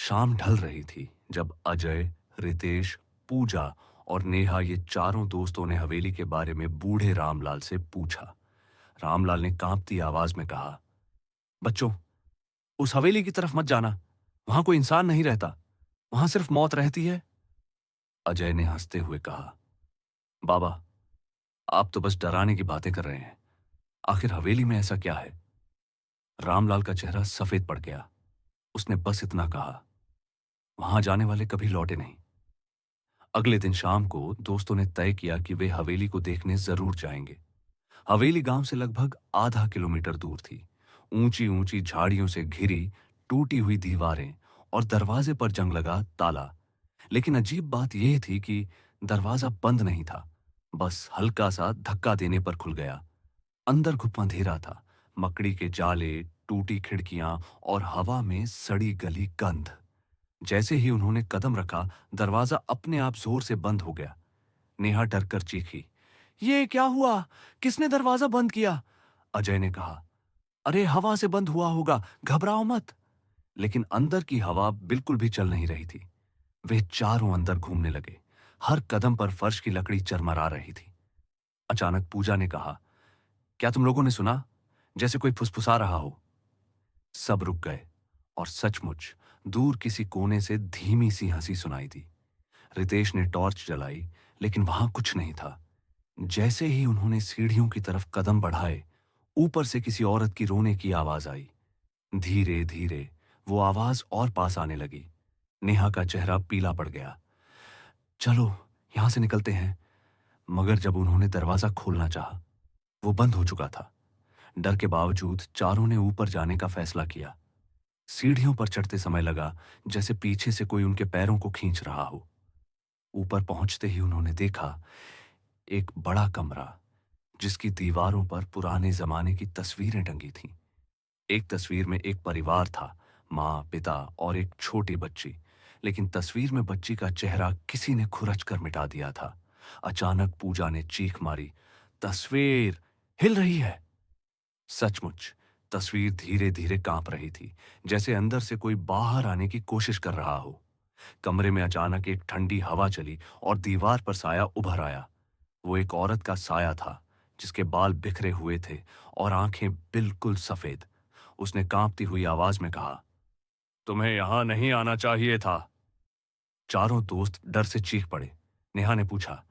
शाम ढल रही थी जब अजय, रितेश, पूजा और नेहा ये चारों दोस्तों ने हवेली के बारे में बूढ़े रामलाल से पूछा। रामलाल ने कांपती आवाज में कहा, बच्चों, उस हवेली की तरफ मत जाना। वहां कोई इंसान नहीं रहता। वहां सिर्फ मौत रहती है। अजय ने हंसते हुए कहा, बाबा, आप तो बस डराने की बातें कर रहे हैं। आखिर हवेली में ऐसा क्या है? रामलाल का चेहरा सफेद पड़ गया। उसने बस इतना कहा, वहां जाने वाले कभी लौटे नहीं। अगले दिन शाम को दोस्तों ने तय किया कि वे हवेली को देखने जरूर जाएंगे। हवेली गांव से लगभग आधा किलोमीटर दूर थी। ऊंची ऊंची झाड़ियों से घिरी टूटी हुई दीवारें और दरवाजे पर जंग लगा ताला। लेकिन अजीब बात यह थी कि दरवाजा बंद नहीं था, बस हल्का सा धक्का देने पर खुल गया। अंदर घुप अंधेरा था। मकड़ी के जाले, टूटी खिड़कियां और हवा में सड़ी गली गंध। जैसे ही उन्होंने कदम रखा, दरवाजा अपने आप जोर से बंद हो गया। नेहा डरकर चीखी, ये क्या हुआ? किसने दरवाजा बंद किया? अजय ने कहा, अरे हवा से बंद हुआ होगा, घबराओ मत। लेकिन अंदर की हवा बिल्कुल भी चल नहीं रही थी। वे चारों अंदर घूमने लगे। हर कदम पर फर्श की लकड़ी चरमरा रही थी। अचानक पूजा ने कहा, क्या तुम लोगों ने सुना? जैसे कोई फुसफुसा रहा हो। सब रुक गए और सचमुच दूर किसी कोने से धीमी सी हंसी सुनाई दी। रितेश ने टॉर्च जलाई, लेकिन वहां कुछ नहीं था। जैसे ही उन्होंने सीढ़ियों की तरफ कदम बढ़ाए, ऊपर से किसी औरत की रोने की आवाज आई। धीरे धीरे वो आवाज और पास आने लगी। नेहा का चेहरा पीला पड़ गया। चलो, यहां से निकलते हैं। मगर जब उन्होंने दरवाजा खोलना चाहा, वो बंद हो चुका था। डर के बावजूद चारों ने ऊपर जाने का फैसला किया। सीढ़ियों पर चढ़ते समय लगा जैसे पीछे से कोई उनके पैरों को खींच रहा हो। ऊपर पहुंचते ही उन्होंने देखा एक बड़ा कमरा, जिसकी दीवारों पर पुराने जमाने की तस्वीरें टंगी थीं। एक तस्वीर में एक परिवार था, माँ, पिता और एक छोटी बच्ची। लेकिन तस्वीर में बच्ची का चेहरा किसी ने खुरच कर मिटा दिया था। अचानक पूजा ने चीख मारी, तस्वीर हिल रही है। सचमुच तस्वीर धीरे धीरे कांप रही थी, जैसे अंदर से कोई बाहर आने की कोशिश कर रहा हो। कमरे में अचानक एक ठंडी हवा चली और दीवार पर साया उभर आया। वो एक औरत का साया था, जिसके बाल बिखरे हुए थे और आंखें बिल्कुल सफेद। उसने कांपती हुई आवाज में कहा, तुम्हें यहां नहीं आना चाहिए था। चारों दोस्त डर से चीख पड़े। नेहा ने पूछा,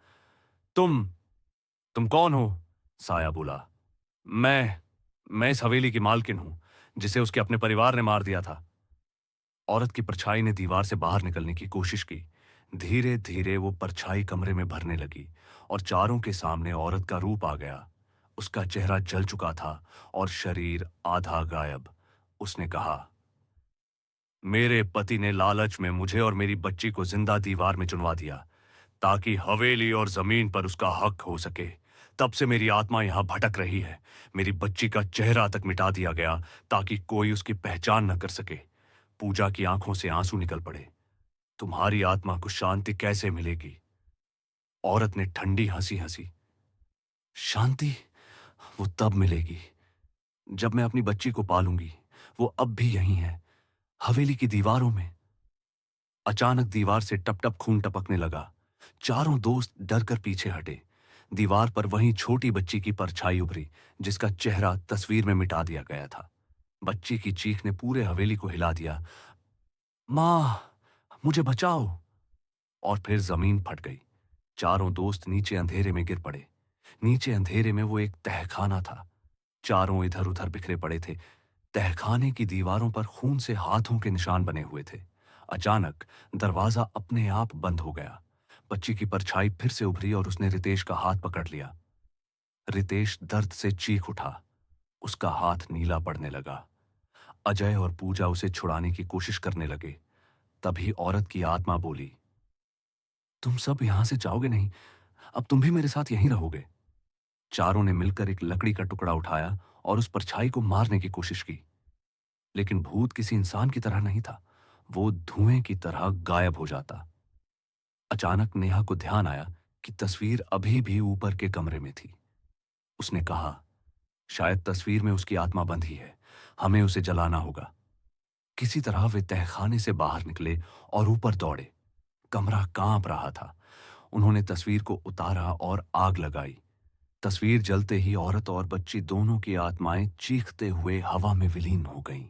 तुम तुम कौन हो? साया बोला, मैं मैं इस हवेली की मालकिन हूं, जिसे उसके अपने परिवार ने मार दिया था। औरत की परछाई ने दीवार से बाहर निकलने की कोशिश की। धीरे धीरे वो परछाई कमरे में भरने लगी और चारों के सामने औरत का रूप आ गया। उसका चेहरा जल चुका था और शरीर आधा गायब। उसने कहा, मेरे पति ने लालच में मुझे और मेरी बच्ची को जिंदा दीवार में चुनवा दिया, ताकि हवेली और जमीन पर उसका हक हो सके। तब से मेरी आत्मा यहां भटक रही है। मेरी बच्ची का चेहरा तक मिटा दिया गया, ताकि कोई उसकी पहचान न कर सके। पूजा की आंखों से आंसू निकल पड़े। तुम्हारी आत्मा को शांति कैसे मिलेगी? औरत ने ठंडी हंसी हंसी, शांति वो तब मिलेगी जब मैं अपनी बच्ची को पालूंगी। वो अब भी यहीं है, हवेली की दीवारों में। अचानक दीवार से टप टप खून टपकने लगा। चारों दोस्त डर कर पीछे हटे। दीवार पर वहीं छोटी बच्ची की परछाई उभरी, जिसका चेहरा तस्वीर में मिटा दिया गया था। बच्ची की चीख ने पूरे हवेली को हिला दिया, मां, मुझे बचाओ। और फिर जमीन फट गई। चारों दोस्त नीचे अंधेरे में गिर पड़े। नीचे अंधेरे में वो एक तहखाना था। चारों इधर उधर बिखरे पड़े थे। तहखाने की दीवारों पर खून से हाथों के निशान बने हुए थे। अचानक दरवाजा अपने आप बंद हो गया। बच्ची की परछाई फिर से उभरी और उसने रितेश का हाथ पकड़ लिया। रितेश दर्द से चीख उठा। उसका हाथ नीला पड़ने लगा। अजय और पूजा उसे छुड़ाने की कोशिश करने लगे। तभी औरत की आत्मा बोली, तुम सब यहां से जाओगे नहीं, अब तुम भी मेरे साथ यहीं रहोगे। चारों ने मिलकर एक लकड़ी का टुकड़ा उठाया और उस परछाई को मारने की कोशिश की। लेकिन भूत किसी इंसान की तरह नहीं था। वो धुएं की तरह गायब हो जाता। अचानक नेहा को ध्यान आया कि तस्वीर अभी भी ऊपर के कमरे में थी। उसने कहा, शायद तस्वीर में उसकी आत्मा बंधी है। हमें उसे जलाना होगा। किसी तरह वे तहखाने से बाहर निकले और ऊपर दौड़े। कमरा कांप रहा था। उन्होंने तस्वीर को उतारा और आग लगाई। तस्वीर जलते ही औरत और बच्ची दोनों की आत्माएं चीखते हुए हवा में विलीन हो गईं।